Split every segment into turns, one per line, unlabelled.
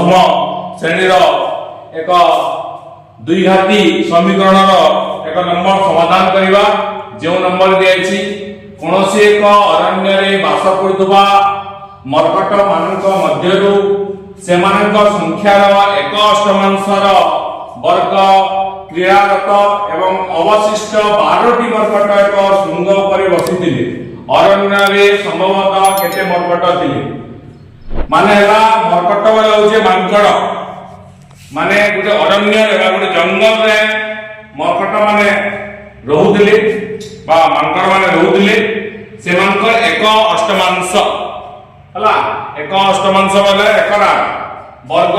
दशम श्रेणी एक द्विघाती समीकरण एक नंबर समाधान करवा। जो नंबर दिखाई कौन एक अरण्य रे बास करुवा मर्कट मानक मध्यरु सेमानक संख्यार एक अष्टमांशर वर्ग क्रीड़ारत एवं अवशिष्ट 12टी मर्कट एक शृंग पर बसी अरण्य रे संभवतः केते मर्कट थिले माने हला मर्कट होचे मांकड़ माने गोटे अरण्य रे गोटे जंगल रे मर्कट माने रहउथिले बा मांकड़ माने रहउथिले सेमानकर एक अष्टमांश हला एक अष्टमांश बोले एकरा वर्ग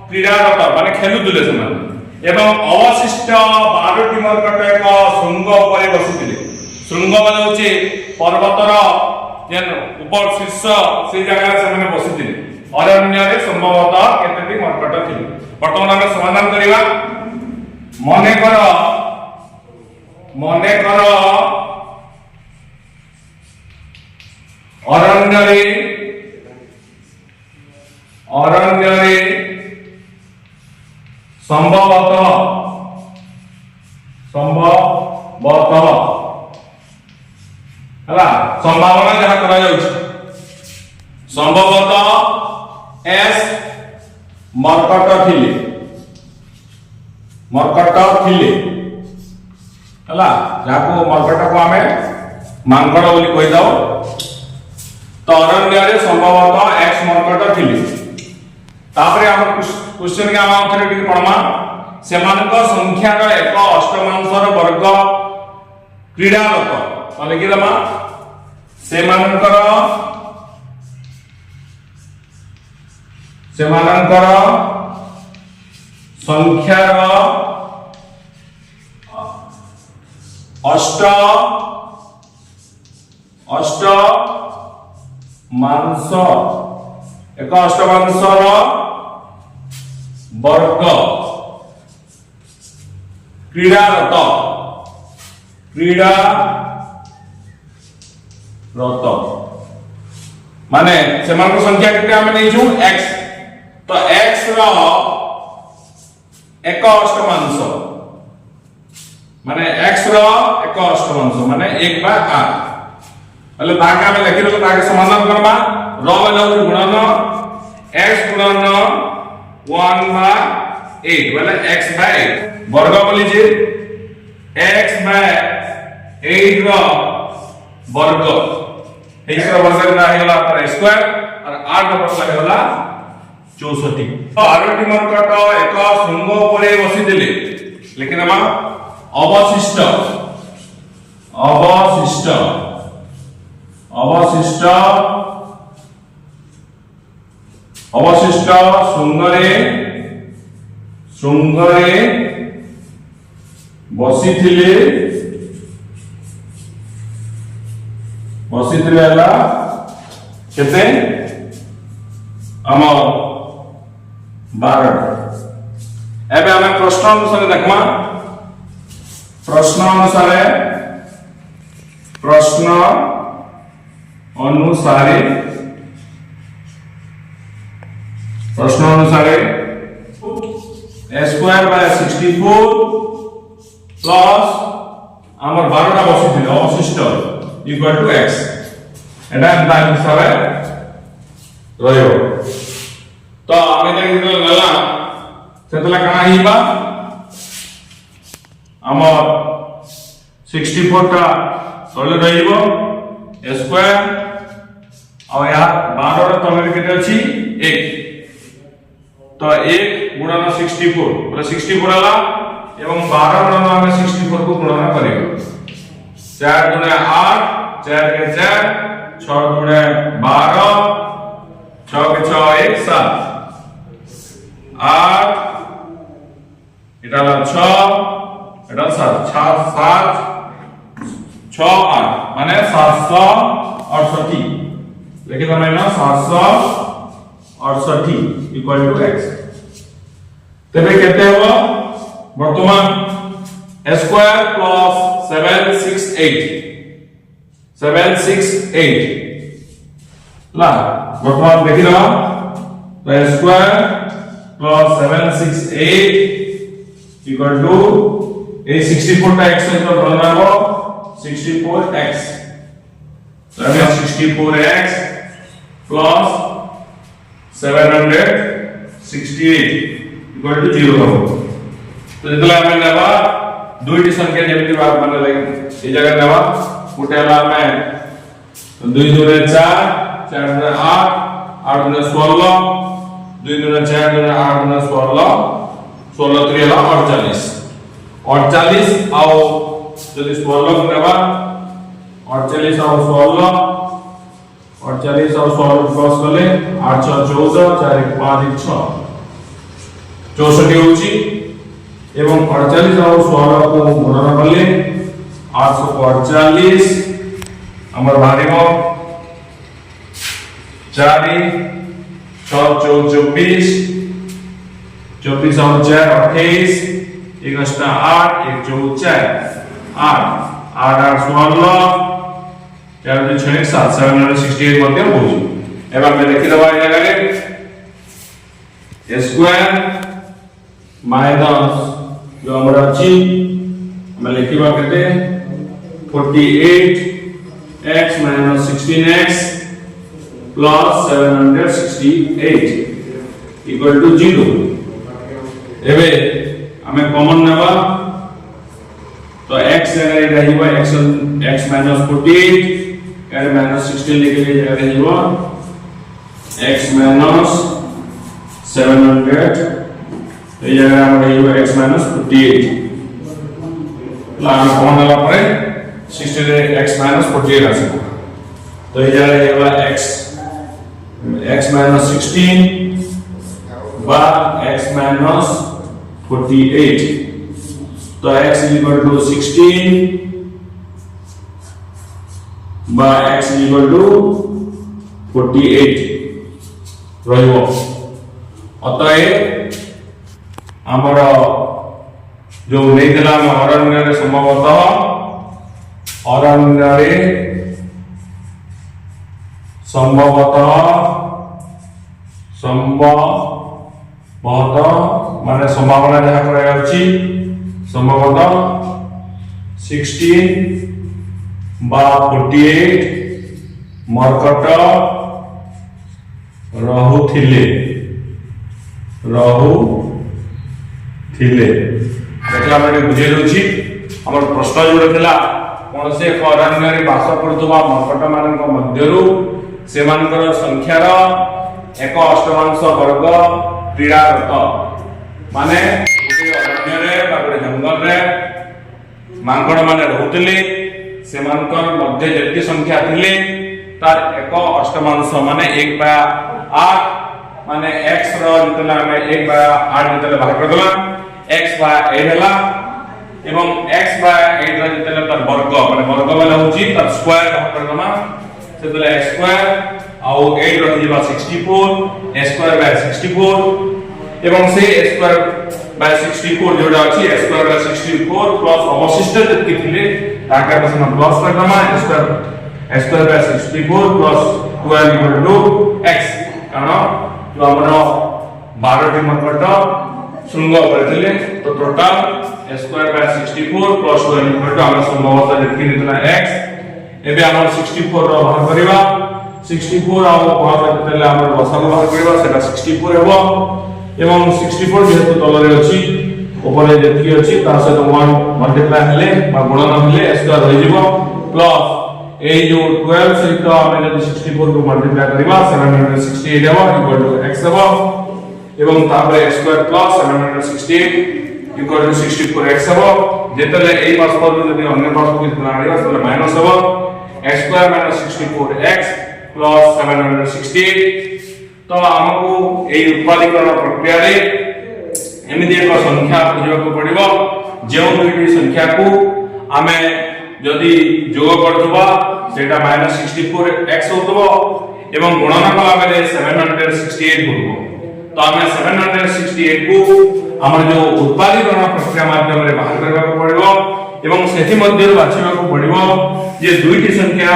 क्रीड़ारत माने खेलुथिले सेमान एवं अवशिष्ट 12टी मर्कट एक शृंग पर बसिथिले। शृंग माने होचे पर्वतर जेन ऊपर शीर्ष से जगह से माने बसिथिले। अरण्य रे संभवतः केतेटी मर्कट थिले। वर्तमान हम समाधान करिवा। मने कर अरण्य रे संभवतः हला संभावना जहा करा जाउछ संभवतः एस मर्कट थिले हला जाको मर्कट को हमें मांकड़ बोली कहि दाओ। तो अरण्य रे संभवतः एक्स मर्कट थिले। तापरे हम क्वेश्चन के हम थरे टिक पढमा सेमानक संख्यार एक अष्टमांशर वर्ग क्रीड़ारत लिखि दमा सेमानकर संख्यार अष्ट मांस एक अष्टमांशर वर्ग क्रीड़ारत माने सेमान संख्या केते हम नेजु x तो x रो एक अष्टमांश माने x रो एक अष्टमांश माने 1/8 એટલે તાકે અમે લખી દો તાકે સમાધાન કરવા રો વાળું ગુણન x ગુણન 1/8 એટલે x/8 वर्ग बोली जे x/8 रो वर्ग x रो वर्ग ना हेला पर स्क्वायर और 8 रो वर्ग हेला 64। तो 8टी मर्कट एक शृंग परे बसी दिले लेकिन हम अवशिष्ट शृंग रे बसी थिले हला केते हम 12। एबे हम प्रश्न अनुसार देखमा प्रश्न अनुसार a square by 64 plus हमर 12टा बसी थिले अवशिष्ट इक्वल टू x एटा एंता हिसाब रहयो। तो आमे देखि गला सेतला काना हिबा हमर 64 टा तले रहिबो a square और या 12 रो तले केते अछि 1 तो 1 गुणन 64 बोले 64 आला एवं 12 गुणन हमें 64 को गुणन करेंगे 4 गुणे 8 4 के 4 6 गुणे 12 6 के 6 1 7 8 এটা হলো 6 এটা 7 6 8 মানে 768 লিখে দাও না 768 इक्वल टू x तबे कहते हो वर्तमान स्क्वायर प्लस 768 ला वर्तमान देखि लो तो a square plus 768 equal to a 64 टा x सहित ढलना हो 64x तो हमें 64x plus 768 equal to 0 हो तो जेतला हमें लेबा दुईटी संख्या जेमिति बात माने लागे ए जगह लेबा उठेला हमें 2 दूने 4 4 दूने 8 8 दूने 16 2 दूने 4 दूने 8 दूने 16 16 3 ହେଲା 48 48 ଆଉ ଯଦି 16 ନେବା 48 ଆଉ 16 48 ଆଉ 16 प्लस कले 8 6 14 4 1 5 6 64 होची एवं 48 और 16 को गुणन कले 848 हमर बारिमो 4 6 24 24 और 4 28 1 8 1 4 8 8 16 4 6 7 768 मध्य होची एबा मैं लिखि दबा ए जगह रे स्क्वायर माइनस जो हमरा अछि हम लिखिबा केते 48x minus 16x plus 768 equal to 0 एबे हमें कॉमन नेबा तो x जगह रहिबा x minus 48 यार minus 16 लिखे लिए जगह रहिबा x minus 700 ये जगह हम रहिबा x minus 48 लाना कॉमन नेला परे 16 रे x minus 48 आसीबो तो ये जगह रहिबा x minus 16 बा x minus 48 तो x is equal to 16 by x is equal to 48 रहिबो अतः हमर जो नेतला अरण्य रे संभवतः माने संभावना जहा कराया अछि संभवतः 16 बा 48 मरकट रहुथिले देखला माने बुझे दोछि हमर प्रश्न जोड़ थिला कोन से अरण्य रे वास करतुवा मरकट मानक मध्यरु सेमानकर संख्यार एक अष्टमांश वर्ग क्रीड़ारत माने गोटे अरण्य रे बा गोटे जंगल रे मांकड़ माने रहउतले सेमानकर मध्य जति संख्या थिले तार एक अष्टमांश माने 1/8 माने x रो जतला हमें 1/8 जतला भाग कर देला x/8 हला एवं x/8 रो जतला तार वर्ग माने वर्ग वाला होची तार स्क्वायर भाग कर देला सेतला x स्क्वायर आउ 8 रो दिबा 64 a स्क्वायर बाय 64 एवं से a स्क्वायर बाय 64 जोडा अछि a स्क्वायर बाय 64 प्लस अवशिष्ट जति थिले ताका बसना प्लस कर देला a square by 64 plus 12 equal to x कारण जो हमरो 12 टी मरकट शून्य करथिले तो total a square by 64 plus 12 equal to हमरा संभवतः जति दितला x एबे हमर 64 रो भाग करिबा 64 आउ भाग देले हमर बसक भाग करिबा सेटा 64 हेबो एवं 64 जेतु तलरे अछि ऊपर जेतकी अछि ता सहित 1 मल्टीप्लाई हेले बा गुणन हेले s स्क्वायर होई जिवो प्लस ए जो 12 सहित हमें यदि 64 को मल्टीप्लाई करिबा 768 हेबो इक्वल टू x हेबो एवं तापर x square plus 768 equal to 64x हेबो जेतले ए पास पर यदि अन्य पास को इतना आइबा तले माइनस हेबो x square minus 64x plus 768 तो हमको ए उत्पादीकरण प्रक्रिया रे एमिति एक संख्या खोजबा को पड़िबो जे दुईटी संख्या को हमें यदि जोग करथबा सेटा -64x होतबो एवं गुणन कला बेले 768 होतबो तो हमें 768 को हमर जो उत्पादीकरण प्रक्रिया माध्यम रे बाहर करबा को पड़िबो एवं सेहि मध्य बाछिबा को पड़िबो जे दुईटी संख्या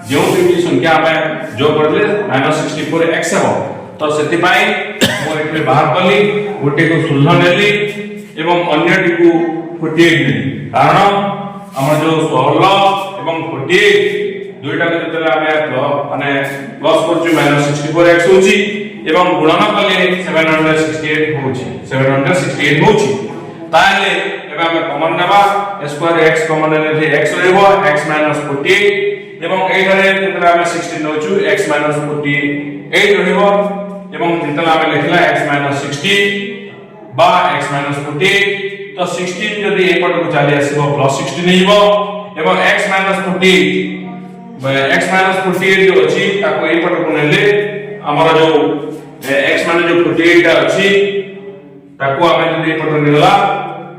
जो दुईटी संख्या हमें जोग करले -64x हेबो तो से मुझे बाहर कली गोटे को 16 नेली एवं अन्यटी को 48 नेली कारण आम जो 16 एवं 48 दुईटा को जो माने प्लस कर -64x होची एवं गुणन कले 768 होची 768 होची ताले एबा हम कॉमन नेबा स्क्वायर x कॉमन नेले x रहबो x - 48 एवं एठारे जेतरा हम 16 नोचु x - 48 रहबो एवं जेतला हम लिखला x - 16 बा x - 48 तो 16 जदी ए पट को चली आसीबो प्लस 16 हेबो एवं x - 48 जो अछि ताको ए पट को नेले हमर जो x माने जो 48 अछि ताको हम जदी ए पट नेला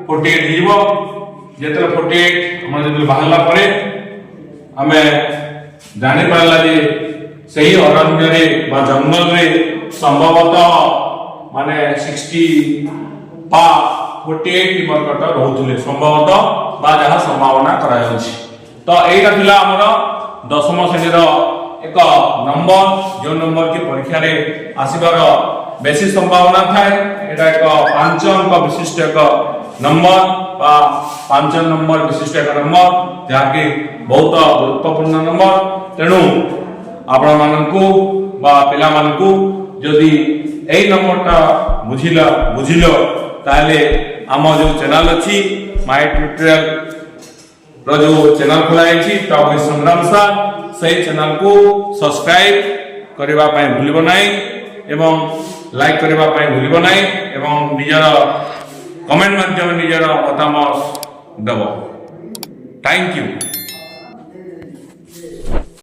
48 हेबो जेतला 48 हम जदी बाहरला परे हमें जानि पारला जे सही अरण्य रे बा जंगल रे संभवतः माने 60 बा 48 मर्कट रहउथले संभवतः बा जहा संभावना करायछि तो एटा थिला हमर दशम श्रेणी रो एक नंबर जो नंबर की परीक्षा रे आसीबार बेसी संभावना थाए एटा एक 5 अंक विशिष्ट एक नंबर बा 5 नंबर विशिष्ट एक नंबर जाके बहुत गुरुत्वपूर्ण नंबर तेनु आपण मानकू बा पिला मानकू जदी एई नंबरटा बुझिलो ताले आम जो चैनल अछि माय ट्यूटोरियल रो जो चैनल खोलाई छी टॉप संग्राम सर सही चैनल को सब्सक्राइब करबा पय भूलिबो नाही एवं लाइक करबा पय भूलिबो नाही एवं निजर कमेंट माध्यम निजर मतामत दबो थैंक यू।